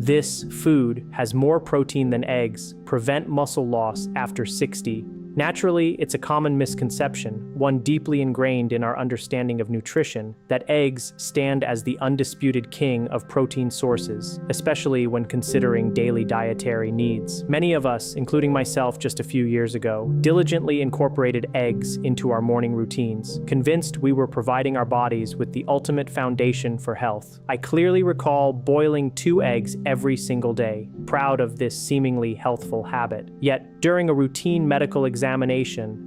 This food has more protein than eggs, prevent muscle loss after 60. Naturally, it's a common misconception, one deeply ingrained in our understanding of nutrition, that eggs stand as the undisputed king of protein sources, especially when considering daily dietary needs. Many of us, including myself just a few years ago, diligently incorporated eggs into our morning routines, convinced we were providing our bodies with the ultimate foundation for health. I clearly recall boiling 2 eggs every single day, proud of this seemingly healthful habit. Yet, during a routine medical examination,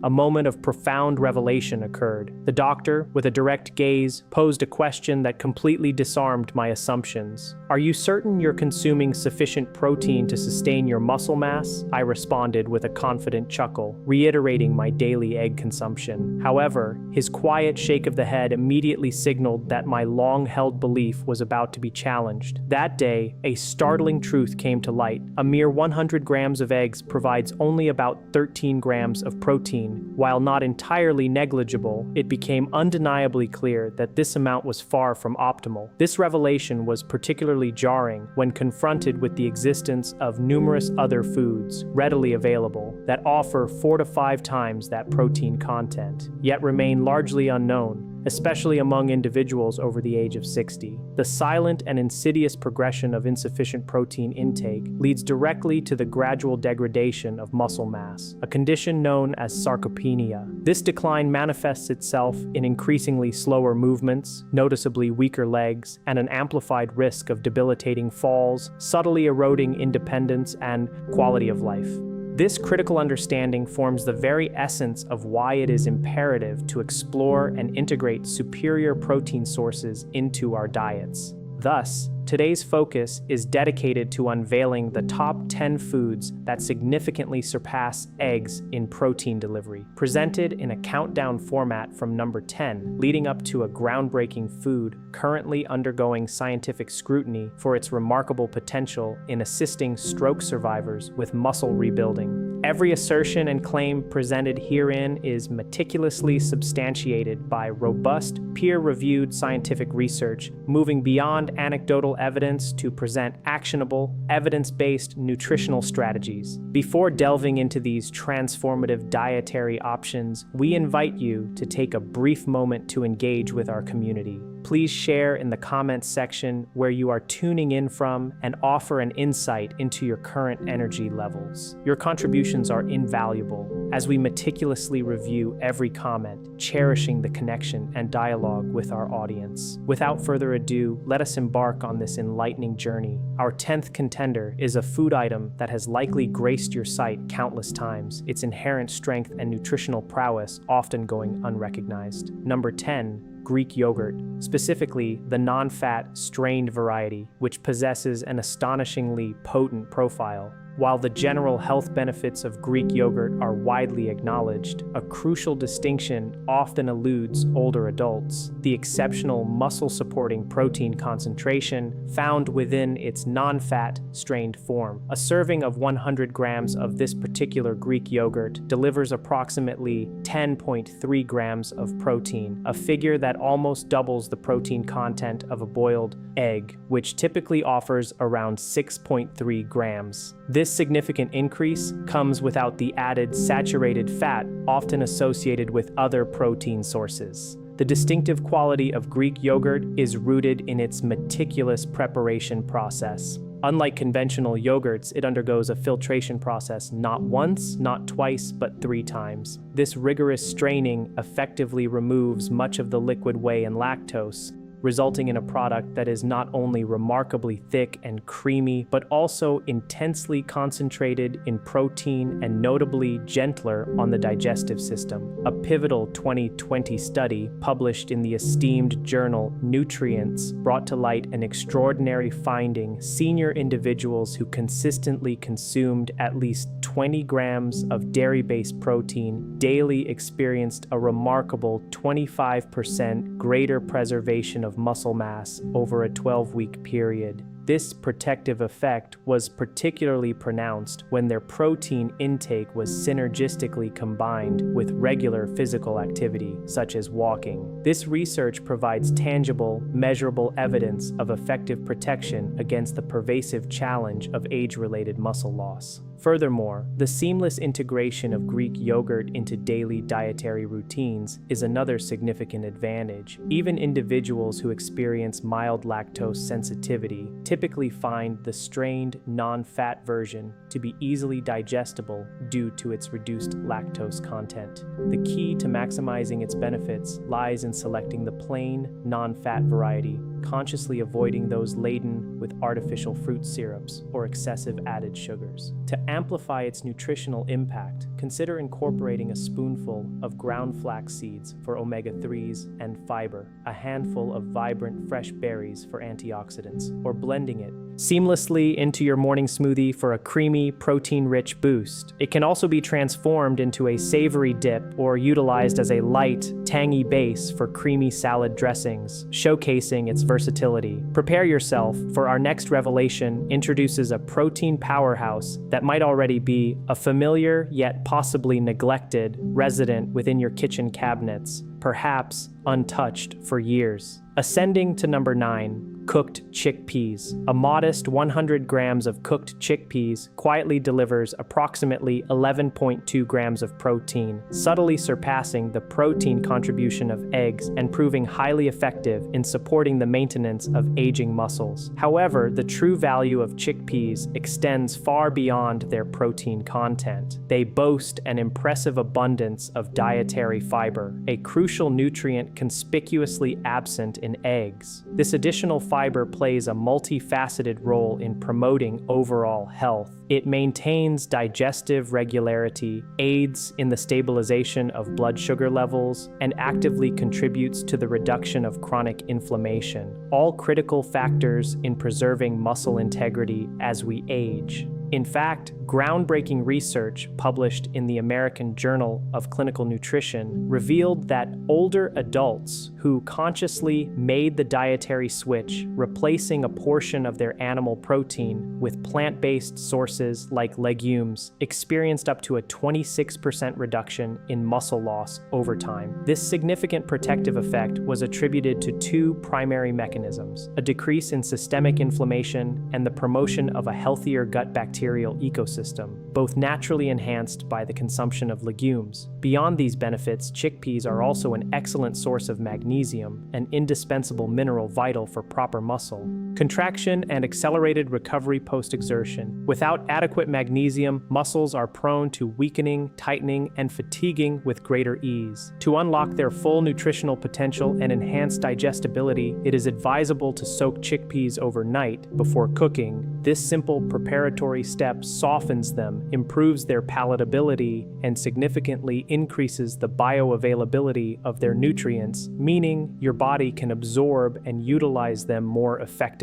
a moment of profound revelation occurred. The doctor, with a direct gaze, posed a question that completely disarmed my assumptions. "Are you certain you're consuming sufficient protein to sustain your muscle mass?" I responded with a confident chuckle, reiterating my daily egg consumption. However, his quiet shake of the head immediately signaled that my long-held belief was about to be challenged. That day, a startling truth came to light. A mere 100 grams of eggs provides only about 13 grams of protein. While not entirely negligible, it became undeniably clear that this amount was far from optimal. This revelation was particularly jarring when confronted with the existence of numerous other foods readily available that offer 4 to 5 times that protein content, yet remain largely unknown, especially among individuals over the age of 60. The silent and insidious progression of insufficient protein intake leads directly to the gradual degradation of muscle mass, a condition known as sarcopenia. This decline manifests itself in increasingly slower movements, noticeably weaker legs, and an amplified risk of debilitating falls, subtly eroding independence and quality of life. This critical understanding forms the very essence of why it is imperative to explore and integrate superior protein sources into our diets. Thus, today's focus is dedicated to unveiling the top 10 foods that significantly surpass eggs in protein delivery, presented in a countdown format from number 10, leading up to a groundbreaking food currently undergoing scientific scrutiny for its remarkable potential in assisting stroke survivors with muscle rebuilding. Every assertion and claim presented herein is meticulously substantiated by robust, peer-reviewed scientific research, moving beyond anecdotal evidence to present actionable, evidence-based nutritional strategies. Before delving into these transformative dietary options, we invite you to take a brief moment to engage with our community. Please share in the comments section where you are tuning in from and offer an insight into your current energy levels. Your contributions are invaluable as we meticulously review every comment, cherishing the connection and dialogue with our audience. Without further ado, let us embark on this enlightening journey. Our 10th contender is a food item that has likely graced your sight countless times, its inherent strength and nutritional prowess often going unrecognized. Number 10. Greek yogurt, specifically the non-fat strained variety, which possesses an astonishingly potent profile. While the general health benefits of Greek yogurt are widely acknowledged, a crucial distinction often eludes older adults: the exceptional muscle-supporting protein concentration found within its non-fat strained form. A serving of 100 grams of this particular Greek yogurt delivers approximately 10.3 grams of protein, a figure that almost doubles the protein content of a boiled egg, which typically offers around 6.3 grams. This significant increase comes without the added saturated fat often associated with other protein sources. The distinctive quality of Greek yogurt is rooted in its meticulous preparation process. Unlike conventional yogurts, it undergoes a filtration process not once, not twice, but 3 times. This rigorous straining effectively removes much of the liquid whey and lactose, resulting in a product that is not only remarkably thick and creamy, but also intensely concentrated in protein and notably gentler on the digestive system. A pivotal 2020 study published in the esteemed journal Nutrients brought to light an extraordinary finding: senior individuals who consistently consumed at least 20 grams of dairy-based protein daily experienced a remarkable 25% greater preservation of muscle mass over a 12-week period. This protective effect was particularly pronounced when their protein intake was synergistically combined with regular physical activity, such as walking. This research provides tangible, measurable evidence of effective protection against the pervasive challenge of age-related muscle loss. Furthermore, the seamless integration of Greek yogurt into daily dietary routines is another significant advantage. Even individuals who experience mild lactose sensitivity typically find the strained, non-fat version to be easily digestible due to its reduced lactose content. The key to maximizing its benefits lies in selecting the plain, non-fat variety, consciously avoiding those laden with artificial fruit syrups or excessive added sugars. To amplify its nutritional impact, consider incorporating a spoonful of ground flax seeds for omega-3s and fiber, a handful of vibrant fresh berries for antioxidants, or blending it seamlessly into your morning smoothie for a creamy, protein-rich boost. It can also be transformed into a savory dip or utilized as a light, tangy base for creamy salad dressings, showcasing its versatility. Prepare yourself, for our next revelation introduces a protein powerhouse that might already be a familiar yet possibly neglected resident within your kitchen cabinets, perhaps untouched for years. Ascending to number 9, cooked chickpeas. A modest 100 grams of cooked chickpeas quietly delivers approximately 11.2 grams of protein, subtly surpassing the protein contribution of eggs and proving highly effective in supporting the maintenance of aging muscles. However, the true value of chickpeas extends far beyond their protein content. They boast an impressive abundance of dietary fiber, a crucial nutrient conspicuously absent in eggs. This additional fiber plays a multifaceted role in promoting overall health. It maintains digestive regularity, aids in the stabilization of blood sugar levels, and actively contributes to the reduction of chronic inflammation, all critical factors in preserving muscle integrity as we age. In fact, groundbreaking research published in the American Journal of Clinical Nutrition revealed that older adults who consciously made the dietary switch, replacing a portion of their animal protein with plant-based sources like legumes, experienced up to a 26% reduction in muscle loss over time. This significant protective effect was attributed to two primary mechanisms: a decrease in systemic inflammation and the promotion of a healthier gut bacterial ecosystem, both naturally enhanced by the consumption of legumes. Beyond these benefits, chickpeas are also an excellent source of magnesium, an indispensable mineral vital for proper muscle contraction and accelerated recovery post-exertion. Without adequate magnesium, muscles are prone to weakening, tightening, and fatiguing with greater ease. To unlock their full nutritional potential and enhance digestibility, it is advisable to soak chickpeas overnight before cooking. This simple preparatory step softens them, improves their palatability, and significantly increases the bioavailability of their nutrients, meaning your body can absorb and utilize them more effectively.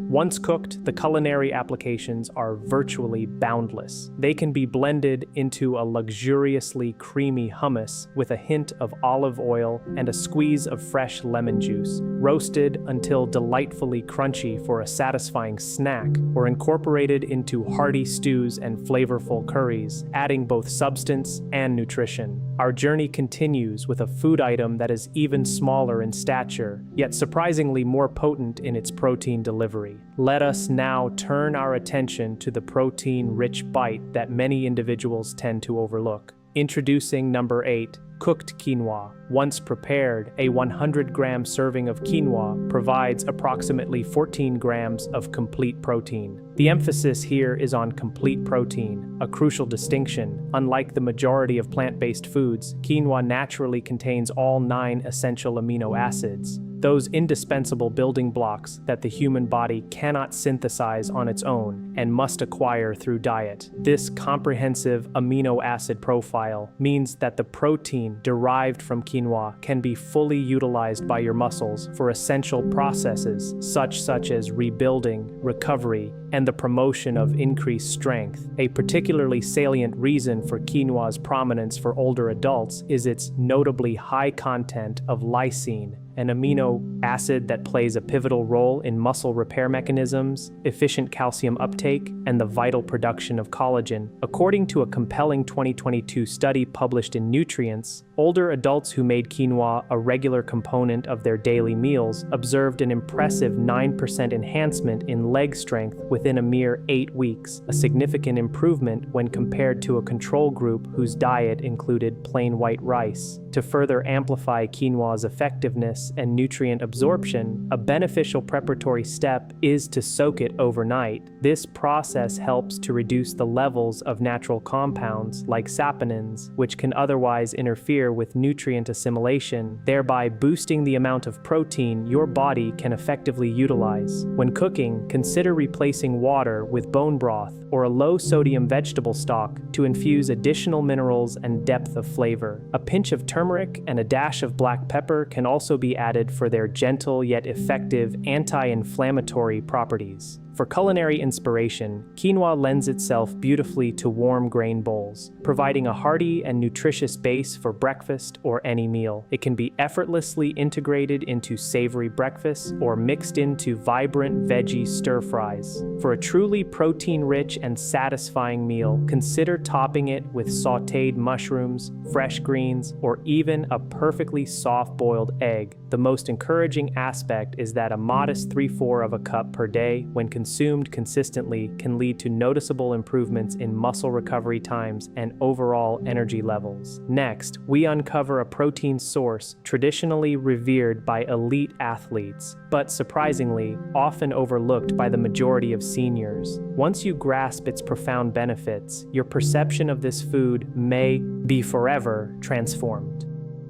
Once cooked, the culinary applications are virtually boundless. They can be blended into a luxuriously creamy hummus with a hint of olive oil and a squeeze of fresh lemon juice, roasted until delightfully crunchy for a satisfying snack, or incorporated into hearty stews and flavorful curries, adding both substance and nutrition. Our journey continues with a food item that is even smaller in stature, yet surprisingly more potent in its protein delivery. Let us now turn our attention to the protein-rich bite that many individuals tend to overlook. Introducing number 8, cooked quinoa. Once prepared, a 100-gram serving of quinoa provides approximately 14 grams of complete protein. The emphasis here is on complete protein, a crucial distinction. Unlike the majority of plant-based foods, quinoa naturally contains all 9 essential amino acids, those indispensable building blocks that the human body cannot synthesize on its own and must acquire through diet. This comprehensive amino acid profile means that the protein derived from quinoa can be fully utilized by your muscles for essential processes such as rebuilding, recovery, and the promotion of increased strength. A particularly salient reason for quinoa's prominence for older adults is its notably high content of lysine, an amino acid that plays a pivotal role in muscle repair mechanisms, efficient calcium uptake, and the vital production of collagen. According to a compelling 2022 study published in Nutrients, older adults who made quinoa a regular component of their daily meals observed an impressive 9% enhancement in leg strength within a mere 8 weeks, a significant improvement when compared to a control group whose diet included plain white rice. To further amplify quinoa's effectiveness and nutrient absorption, a beneficial preparatory step is to soak it overnight. This process helps to reduce the levels of natural compounds like saponins, which can otherwise interfere with nutrient assimilation, thereby boosting the amount of protein your body can effectively utilize. When cooking, consider replacing water with bone broth or a low-sodium vegetable stock to infuse additional minerals and depth of flavor. A pinch of turmeric and a dash of black pepper can also be added for their gentle yet effective anti-inflammatory properties. For culinary inspiration, quinoa lends itself beautifully to warm grain bowls, providing a hearty and nutritious base for breakfast or any meal. It can be effortlessly integrated into savory breakfasts or mixed into vibrant veggie stir-fries. For a truly protein-rich and satisfying meal, consider topping it with sautéed mushrooms, fresh greens, or even a perfectly soft-boiled egg. The most encouraging aspect is that a modest 3/4 cup per day, when consumed consistently, can lead to noticeable improvements in muscle recovery times and overall energy levels. Next, we uncover a protein source traditionally revered by elite athletes, but surprisingly, often overlooked by the majority of seniors. Once you grasp its profound benefits, your perception of this food may be forever transformed.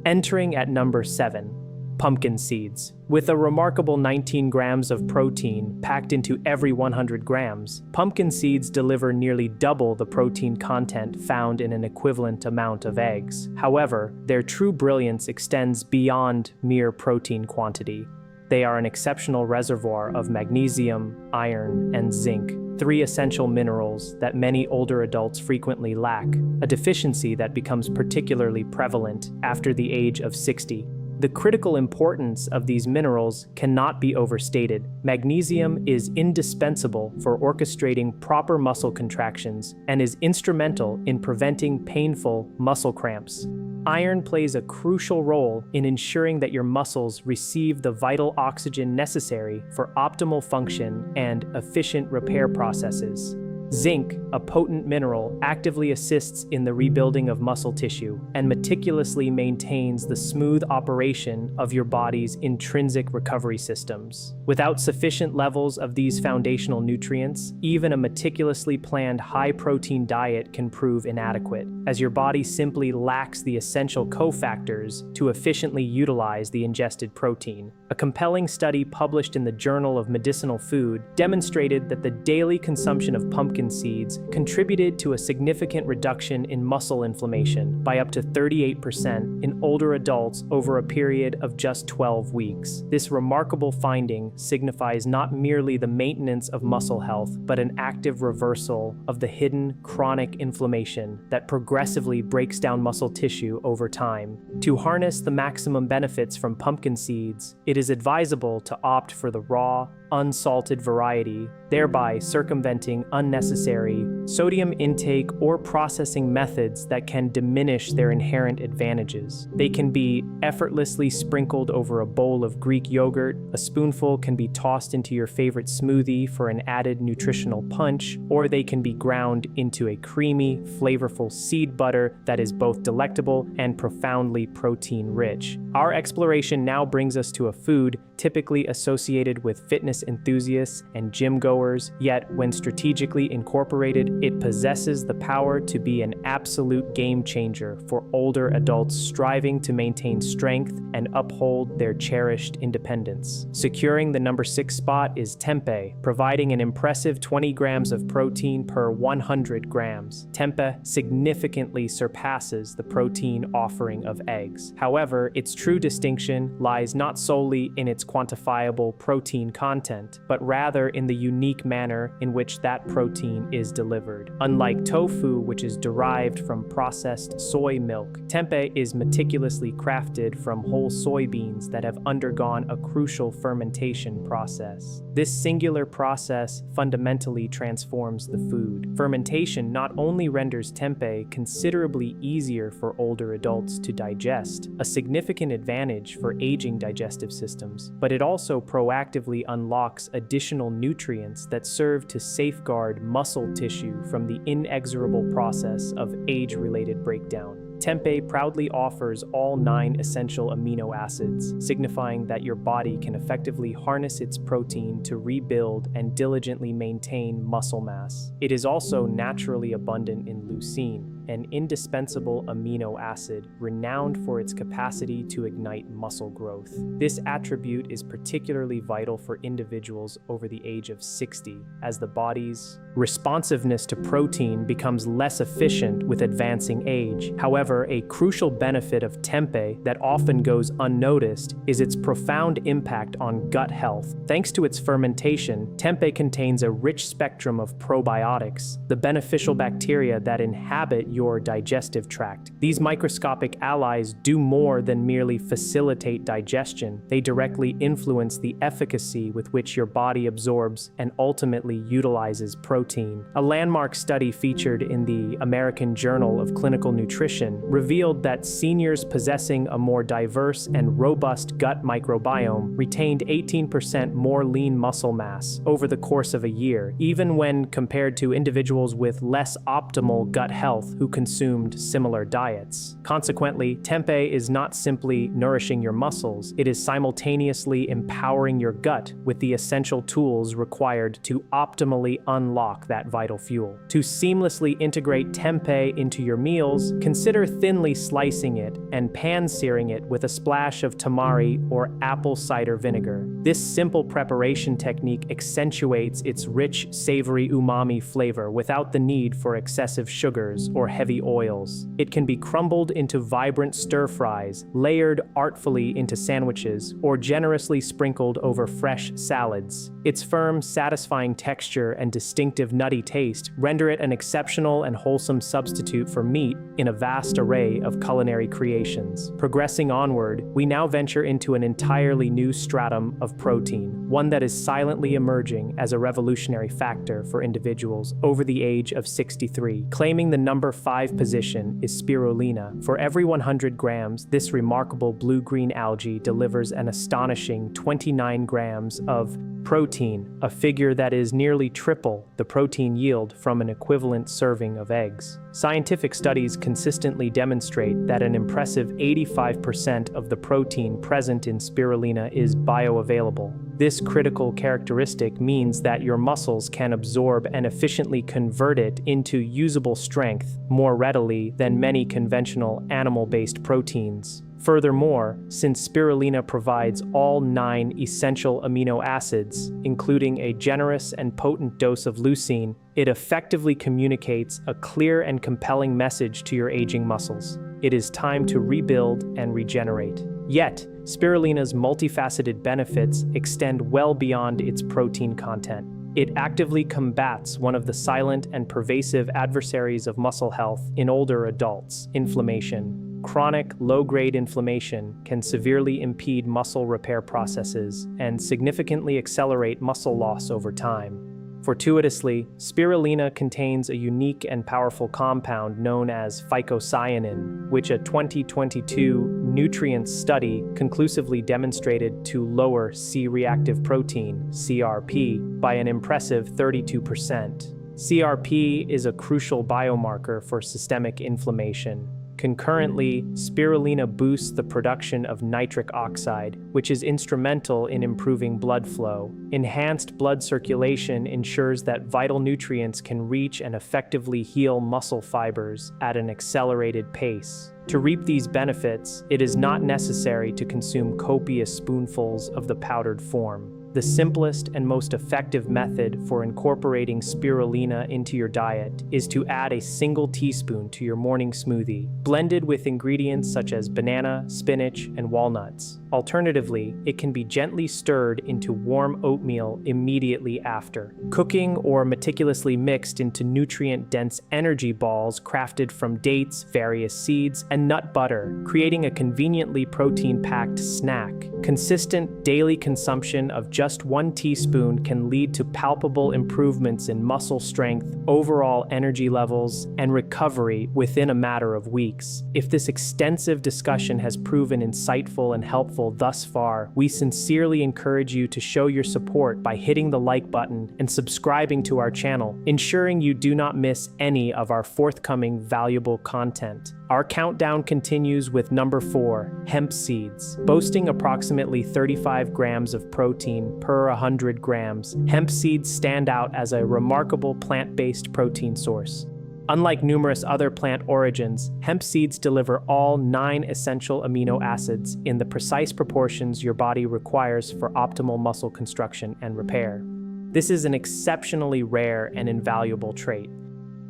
Entering at number 7. Pumpkin seeds. With a remarkable 19 grams of protein packed into every 100 grams, pumpkin seeds deliver nearly double the protein content found in an equivalent amount of eggs. However, their true brilliance extends beyond mere protein quantity. They are an exceptional reservoir of magnesium, iron, and zinc, 3 essential minerals that many older adults frequently lack, a deficiency that becomes particularly prevalent after the age of 60. The critical importance of these minerals cannot be overstated. Magnesium is indispensable for orchestrating proper muscle contractions and is instrumental in preventing painful muscle cramps. Iron plays a crucial role in ensuring that your muscles receive the vital oxygen necessary for optimal function and efficient repair processes. Zinc, a potent mineral, actively assists in the rebuilding of muscle tissue and meticulously maintains the smooth operation of your body's intrinsic recovery systems. Without sufficient levels of these foundational nutrients, even a meticulously planned high-protein diet can prove inadequate, as your body simply lacks the essential cofactors to efficiently utilize the ingested protein. A compelling study published in the Journal of Medicinal Food demonstrated that the daily consumption of pumpkin seeds contributed to a significant reduction in muscle inflammation by up to 38% in older adults over a period of just 12 weeks. This remarkable finding signifies not merely the maintenance of muscle health, but an active reversal of the hidden chronic inflammation that progressively breaks down muscle tissue over time. To harness the maximum benefits from pumpkin seeds, it is advisable to opt for the raw, unsalted variety, thereby circumventing unnecessary sodium intake or processing methods that can diminish their inherent advantages. They can be effortlessly sprinkled over a bowl of Greek yogurt, a spoonful can be tossed into your favorite smoothie for an added nutritional punch, or they can be ground into a creamy, flavorful seed butter that is both delectable and profoundly protein-rich. Our exploration now brings us to a food typically associated with fitness enthusiasts and gym goers, yet when strategically incorporated, it possesses the power to be an absolute game changer for older adults striving to maintain strength and uphold their cherished independence. Securing the number 6 spot is tempeh, providing an impressive 20 grams of protein per 100 grams. Tempeh significantly surpasses the protein offering of eggs. However, its true distinction lies not solely in its quantifiable protein content, content, but rather in the unique manner in which that protein is delivered. Unlike tofu, which is derived from processed soy milk, tempeh is meticulously crafted from whole soybeans that have undergone a crucial fermentation process. This singular process fundamentally transforms the food. Fermentation not only renders tempeh considerably easier for older adults to digest, a significant advantage for aging digestive systems, but it also proactively unlocks additional nutrients that serve to safeguard muscle tissue from the inexorable process of age-related breakdown. Tempeh proudly offers all 9 essential amino acids, signifying that your body can effectively harness its protein to rebuild and diligently maintain muscle mass. It is also naturally abundant in leucine, an indispensable amino acid renowned for its capacity to ignite muscle growth. This attribute is particularly vital for individuals over the age of 60, as the body's responsiveness to protein becomes less efficient with advancing age. However, a crucial benefit of tempeh that often goes unnoticed is its profound impact on gut health. Thanks to its fermentation, tempeh contains a rich spectrum of probiotics, the beneficial bacteria that inhabit your digestive tract. These microscopic allies do more than merely facilitate digestion. They directly influence the efficacy with which your body absorbs and ultimately utilizes protein. A landmark study featured in the American Journal of Clinical Nutrition revealed that seniors possessing a more diverse and robust gut microbiome retained 18% more lean muscle mass over the course of a year, even when compared to individuals with less optimal gut health who consumed similar diets. Consequently, tempeh is not simply nourishing your muscles, it is simultaneously empowering your gut with the essential tools required to optimally unlock that vital fuel. To seamlessly integrate tempeh into your meals, consider thinly slicing it and pan-searing it with a splash of tamari or apple cider vinegar. This simple preparation technique accentuates its rich, savory umami flavor without the need for excessive sugars or heavy oils. It can be crumbled into vibrant stir-fries, layered artfully into sandwiches, or generously sprinkled over fresh salads. Its firm, satisfying texture and distinctive nutty taste render it an exceptional and wholesome substitute for meat in a vast array of culinary creations. Progressing onward, we now venture into an entirely new stratum of protein, one that is silently emerging as a revolutionary factor for individuals over the age of 63. Claiming the number 5 position is spirulina. For every 100 grams, this remarkable blue-green algae delivers an astonishing 29 grams of protein, a figure that is nearly triple the protein yield from an equivalent serving of eggs. Scientific studies consistently demonstrate that an impressive 85% of the protein present in spirulina is bioavailable. This critical characteristic means that your muscles can absorb and efficiently convert it into usable strength more readily than many conventional animal-based proteins. Furthermore, since spirulina provides all 9 essential amino acids, including a generous and potent dose of leucine, it effectively communicates a clear and compelling message to your aging muscles. It is time to rebuild and regenerate. Yet, spirulina's multifaceted benefits extend well beyond its protein content. It actively combats one of the silent and pervasive adversaries of muscle health in older adults: inflammation. Chronic, low-grade inflammation can severely impede muscle repair processes and significantly accelerate muscle loss over time. Fortuitously, spirulina contains a unique and powerful compound known as phycocyanin, which a 2022 nutrients study conclusively demonstrated to lower C-reactive protein, CRP, by an impressive 32%. CRP is a crucial biomarker for systemic inflammation. Concurrently, spirulina boosts the production of nitric oxide, which is instrumental in improving blood flow. Enhanced blood circulation ensures that vital nutrients can reach and effectively heal muscle fibers at an accelerated pace. To reap these benefits, it is not necessary to consume copious spoonfuls of the powdered form. The simplest and most effective method for incorporating spirulina into your diet is to add a single teaspoon to your morning smoothie, blended with ingredients such as banana, spinach, and walnuts. Alternatively, it can be gently stirred into warm oatmeal immediately after. Cooking or meticulously mixed into nutrient-dense energy balls crafted from dates, various seeds, and nut butter, creating a conveniently protein-packed snack. Consistent daily consumption of just 1 teaspoon can lead to palpable improvements in muscle strength, overall energy levels, and recovery within a matter of weeks. If this extensive discussion has proven insightful and helpful thus far, we sincerely encourage you to show your support by hitting the like button and subscribing to our channel, ensuring you do not miss any of our forthcoming valuable content. Our countdown continues with number 4, hemp seeds. Boasting approximately 35 grams of protein per 100 grams, hemp seeds stand out as a remarkable plant-based protein source. Unlike numerous other plant origins, hemp seeds deliver all 9 essential amino acids in the precise proportions your body requires for optimal muscle construction and repair. This is an exceptionally rare and invaluable trait.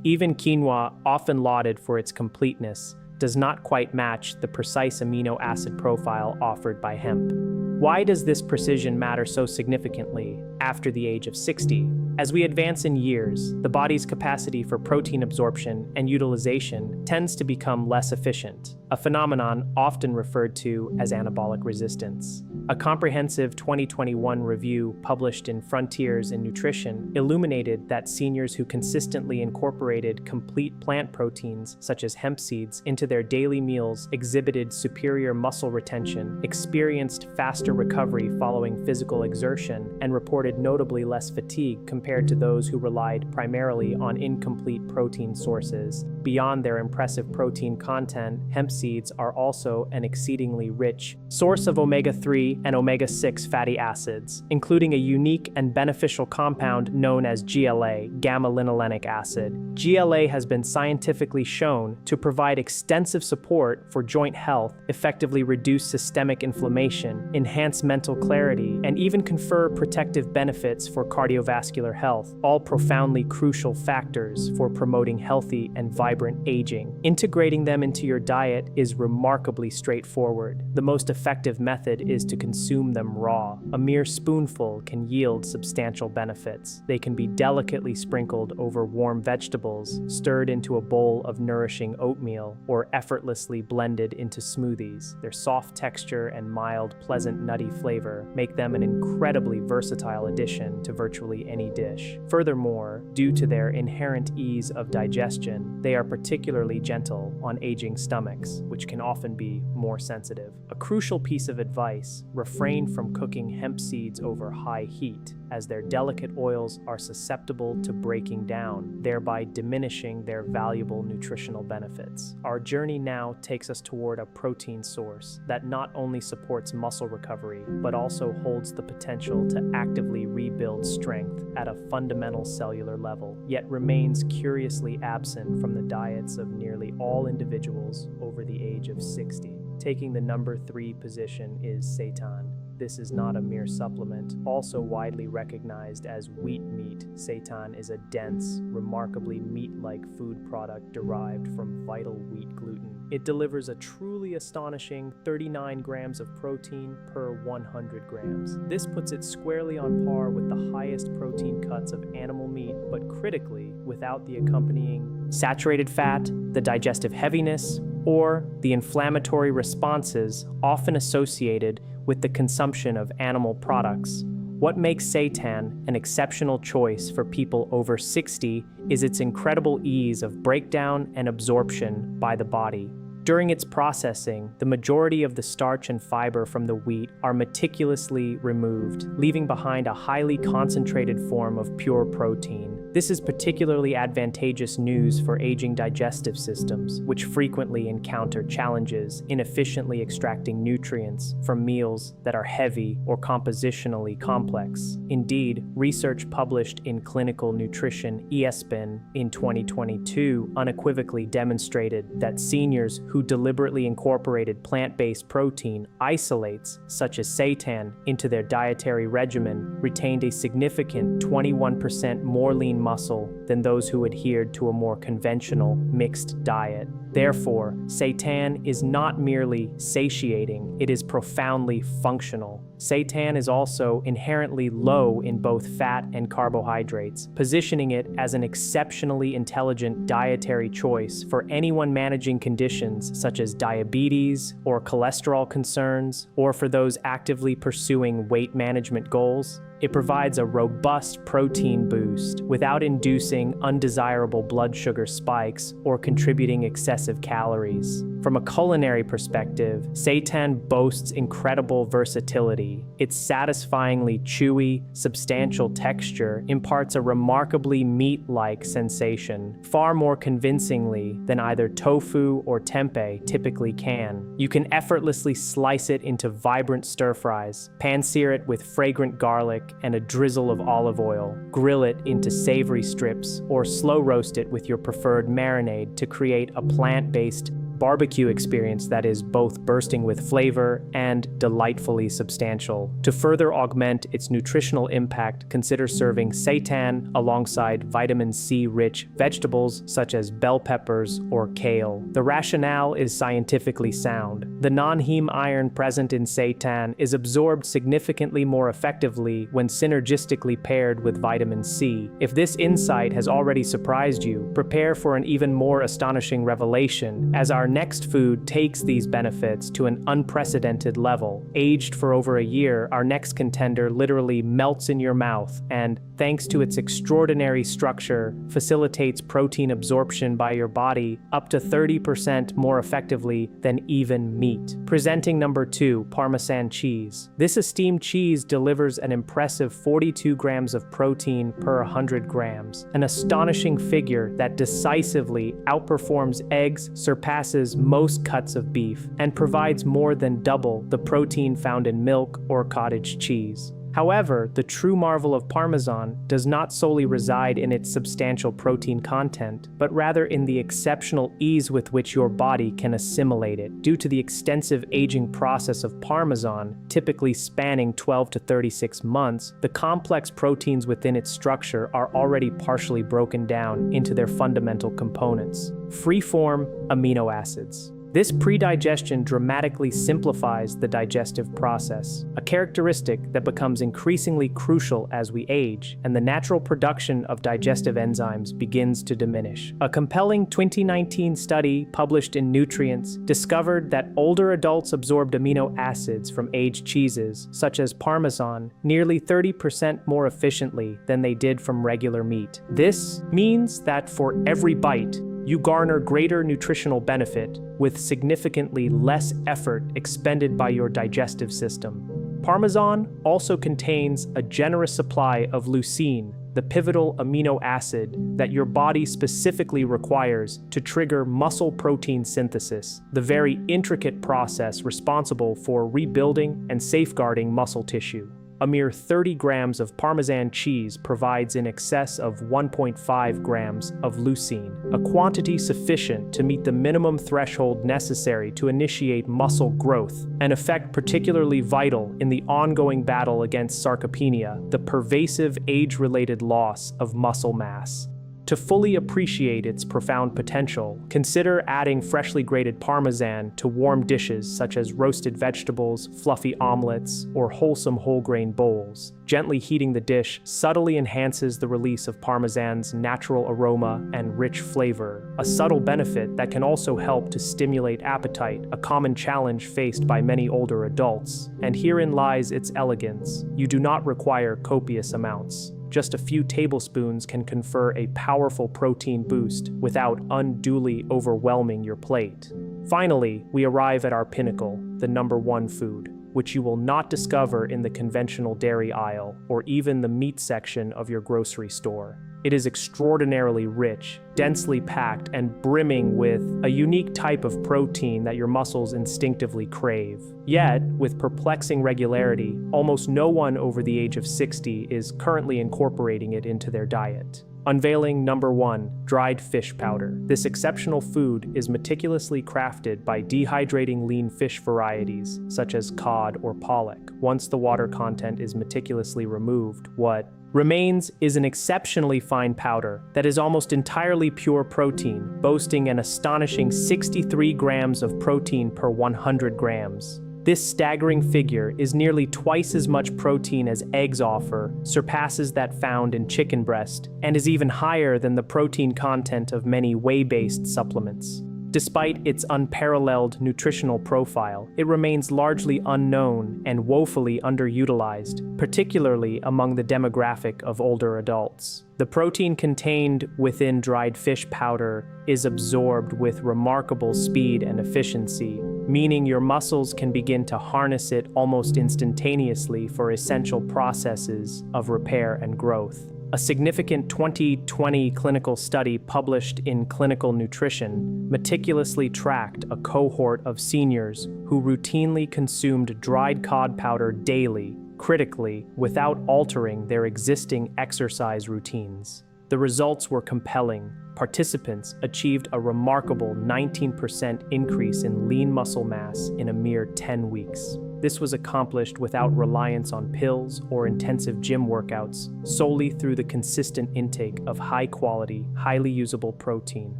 Even quinoa, often lauded for its completeness, does not quite match the precise amino acid profile offered by hemp. Why does this precision matter so significantly after the age of 60? As we advance in years, the body's capacity for protein absorption and utilization tends to become less efficient, a phenomenon often referred to as anabolic resistance. A comprehensive 2021 review published in Frontiers in Nutrition illuminated that seniors who consistently incorporated complete plant proteins, such as hemp seeds, into their daily meals exhibited superior muscle retention, experienced faster recovery following physical exertion, and reported notably less fatigue compared to those who relied primarily on incomplete protein sources. Beyond their impressive protein content, hemp seeds are also an exceedingly rich source of omega-3 and omega-6 fatty acids, including a unique and beneficial compound known as GLA, gamma-linolenic acid. GLA has been scientifically shown to provide extensive support for joint health, effectively reduce systemic inflammation, enhance mental clarity, and even confer protective benefits for cardiovascular health, all profoundly crucial factors for promoting healthy and vibrant aging. Integrating them into your diet is remarkably straightforward. The most effective method is to consume them raw. A mere spoonful can yield substantial benefits. They can be delicately sprinkled over warm vegetables, stirred into a bowl of nourishing oatmeal, or effortlessly blended into smoothies. Their soft texture and mild, pleasant, nutty flavor make them an incredibly versatile addition to virtually any dish. Furthermore, due to their inherent ease of digestion, they are particularly gentle on aging stomachs, which can often be more sensitive. A crucial piece of advice: refrain from cooking hemp seeds over high heat, as their delicate oils are susceptible to breaking down, thereby diminishing their valuable nutritional benefits. Our journey now takes us toward a protein source that not only supports muscle recovery, but also holds the potential to actively rebuild strength at a fundamental cellular level, yet remains curiously absent from the diets of nearly all individuals over the age of 60. Taking the number 3 position is seitan. This is not a mere supplement. Also widely recognized as wheat meat, seitan is a dense, remarkably meat-like food product derived from vital wheat gluten. It delivers a truly astonishing 39 grams of protein per 100 grams. This puts it squarely on par with the highest protein cuts of animal meat, but critically, without the accompanying saturated fat, the digestive heaviness, or the inflammatory responses often associated with the consumption of animal products. What makes seitan an exceptional choice for people over 60 is its incredible ease of breakdown and absorption by the body. During its processing, the majority of the starch and fiber from the wheat are meticulously removed, leaving behind a highly concentrated form of pure protein. This is particularly advantageous news for aging digestive systems, which frequently encounter challenges in efficiently extracting nutrients from meals that are heavy or compositionally complex. Indeed, research published in Clinical Nutrition ESPN in 2022 unequivocally demonstrated that seniors who deliberately incorporated plant-based protein isolates, such as seitan, into their dietary regimen retained a significant 21% more lean muscle than those who adhered to a more conventional, mixed diet. Therefore, seitan is not merely satiating, it is profoundly functional. Seitan is also inherently low in both fat and carbohydrates, positioning it as an exceptionally intelligent dietary choice for anyone managing conditions such as diabetes or cholesterol concerns, or for those actively pursuing weight management goals. It provides a robust protein boost without inducing undesirable blood sugar spikes or contributing excessive calories. From a culinary perspective, seitan boasts incredible versatility. Its satisfyingly chewy, substantial texture imparts a remarkably meat-like sensation, far more convincingly than either tofu or tempeh typically can. You can effortlessly slice it into vibrant stir-fries, pan-sear it with fragrant garlic and a drizzle of olive oil, grill it into savory strips, or slow roast it with your preferred marinade to create a plant-based barbecue experience that is both bursting with flavor and delightfully substantial. To further augment its nutritional impact, consider serving seitan alongside vitamin C-rich vegetables such as bell peppers or kale. The rationale is scientifically sound. The non-heme iron present in seitan is absorbed significantly more effectively when synergistically paired with vitamin C. If this insight has already surprised you, prepare for an even more astonishing revelation as our next food takes these benefits to an unprecedented level. Aged for over a year, our next contender literally melts in your mouth and, thanks to its extraordinary structure, facilitates protein absorption by your body up to 30% more effectively than even meat. Presenting number 2, Parmesan cheese. This esteemed cheese delivers an impressive 42 grams of protein per 100 grams, an astonishing figure that decisively outperforms eggs, surpasses most cuts of beef, and provides more than double the protein found in milk or cottage cheese. However, the true marvel of Parmesan does not solely reside in its substantial protein content, but rather in the exceptional ease with which your body can assimilate it. Due to the extensive aging process of Parmesan, typically spanning 12 to 36 months, the complex proteins within its structure are already partially broken down into their fundamental components. Free-form amino acids. This predigestion dramatically simplifies the digestive process, a characteristic that becomes increasingly crucial as we age and the natural production of digestive enzymes begins to diminish. A compelling 2019 study published in Nutrients discovered that older adults absorbed amino acids from aged cheeses, such as Parmesan, nearly 30% more efficiently than they did from regular meat. This means that for every bite, you garner greater nutritional benefit with significantly less effort expended by your digestive system. Parmesan also contains a generous supply of leucine, the pivotal amino acid that your body specifically requires to trigger muscle protein synthesis, the very intricate process responsible for rebuilding and safeguarding muscle tissue. A mere 30 grams of Parmesan cheese provides in excess of 1.5 grams of leucine, a quantity sufficient to meet the minimum threshold necessary to initiate muscle growth, an effect particularly vital in the ongoing battle against sarcopenia, the pervasive age-related loss of muscle mass. To fully appreciate its profound potential, consider adding freshly grated Parmesan to warm dishes such as roasted vegetables, fluffy omelets, or wholesome whole-grain bowls. Gently heating the dish subtly enhances the release of Parmesan's natural aroma and rich flavor, a subtle benefit that can also help to stimulate appetite, a common challenge faced by many older adults. And herein lies its elegance. You do not require copious amounts. Just a few tablespoons can confer a powerful protein boost without unduly overwhelming your plate. Finally, we arrive at our pinnacle, the number 1 food, which you will not discover in the conventional dairy aisle or even the meat section of your grocery store. It is extraordinarily rich, densely packed, and brimming with a unique type of protein that your muscles instinctively crave. Yet, with perplexing regularity, almost no one over the age of 60 is currently incorporating it into their diet. Unveiling number 1, dried fish powder. This exceptional food is meticulously crafted by dehydrating lean fish varieties, such as cod or pollock. Once the water content is meticulously removed, what Remains is an exceptionally fine powder that is almost entirely pure protein, boasting an astonishing 63 grams of protein per 100 grams. This staggering figure is nearly twice as much protein as eggs offer, surpasses that found in chicken breast, and is even higher than the protein content of many whey-based supplements. Despite its unparalleled nutritional profile, it remains largely unknown and woefully underutilized, particularly among the demographic of older adults. The protein contained within dried fish powder is absorbed with remarkable speed and efficiency, meaning your muscles can begin to harness it almost instantaneously for essential processes of repair and growth. A significant 2020 clinical study published in Clinical Nutrition meticulously tracked a cohort of seniors who routinely consumed dried cod powder daily, critically, without altering their existing exercise routines. The results were compelling. Participants achieved a remarkable 19% increase in lean muscle mass in a mere 10 weeks. This was accomplished without reliance on pills or intensive gym workouts, solely through the consistent intake of high-quality, highly usable protein.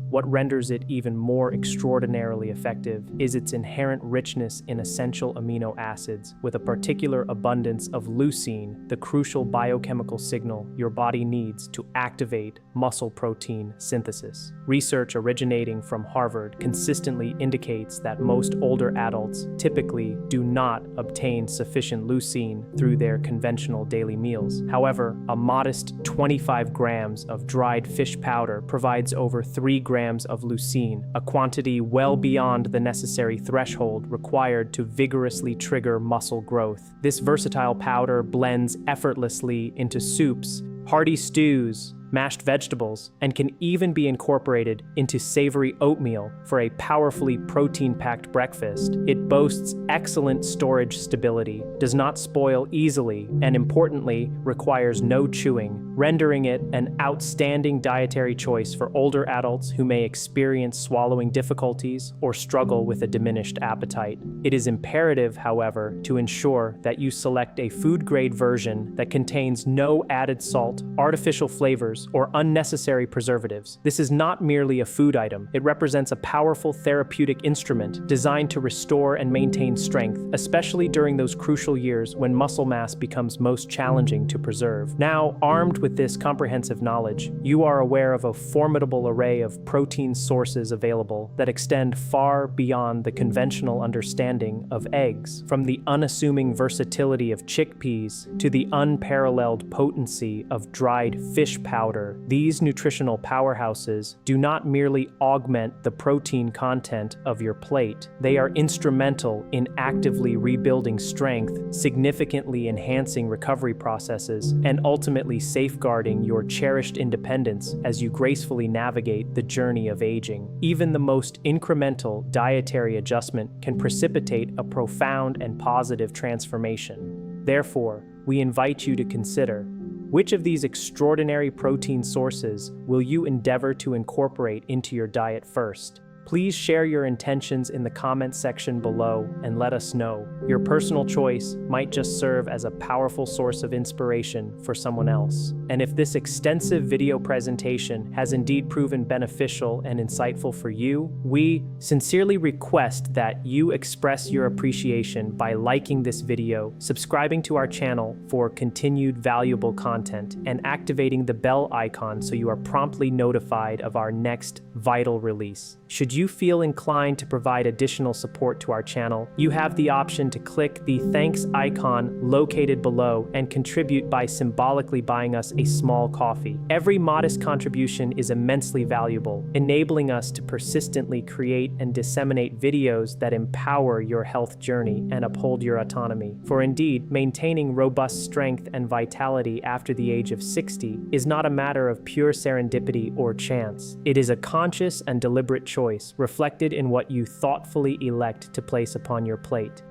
What renders it even more extraordinarily effective is its inherent richness in essential amino acids, with a particular abundance of leucine, the crucial biochemical signal your body needs to activate muscle protein synthesis. Research originating from Harvard consistently indicates that most older adults typically do not obtain sufficient leucine through their conventional daily meals. However, a modest 25 grams of dried fish powder provides over 3 grams of leucine, a quantity well beyond the necessary threshold required to vigorously trigger muscle growth. This versatile powder blends effortlessly into soups, hearty stews, mashed vegetables, and can even be incorporated into savory oatmeal for a powerfully protein-packed breakfast. It boasts excellent storage stability, does not spoil easily, and importantly, requires no chewing, rendering it an outstanding dietary choice for older adults who may experience swallowing difficulties or struggle with a diminished appetite. It is imperative, however, to ensure that you select a food-grade version that contains no added salt, artificial flavors, or unnecessary preservatives. This is not merely a food item. It represents a powerful therapeutic instrument designed to restore and maintain strength, especially during those crucial years when muscle mass becomes most challenging to preserve. Now, armed with this comprehensive knowledge, you are aware of a formidable array of protein sources available that extend far beyond the conventional understanding of eggs. From the unassuming versatility of chickpeas to the unparalleled potency of dried fish powder, these nutritional powerhouses do not merely augment the protein content of your plate. They are instrumental in actively rebuilding strength, significantly enhancing recovery processes, and ultimately safeguarding your cherished independence as you gracefully navigate the journey of aging. Even the most incremental dietary adjustment can precipitate a profound and positive transformation. Therefore, we invite you to consider: which of these extraordinary protein sources will you endeavor to incorporate into your diet first? Please share your intentions in the comments section below and let us know. Your personal choice might just serve as a powerful source of inspiration for someone else. And if this extensive video presentation has indeed proven beneficial and insightful for you, we sincerely request that you express your appreciation by liking this video, subscribing to our channel for continued valuable content, and activating the bell icon so you are promptly notified of our next vital release. Should you feel inclined to provide additional support to our channel, you have the option to click the thanks icon located below and contribute by symbolically buying us a small coffee. Every modest contribution is immensely valuable, enabling us to persistently create and disseminate videos that empower your health journey and uphold your autonomy. For indeed, maintaining robust strength and vitality after the age of 60 is not a matter of pure serendipity or chance. It is a conscious and deliberate choice reflected in what you thoughtfully elect to place upon your plate.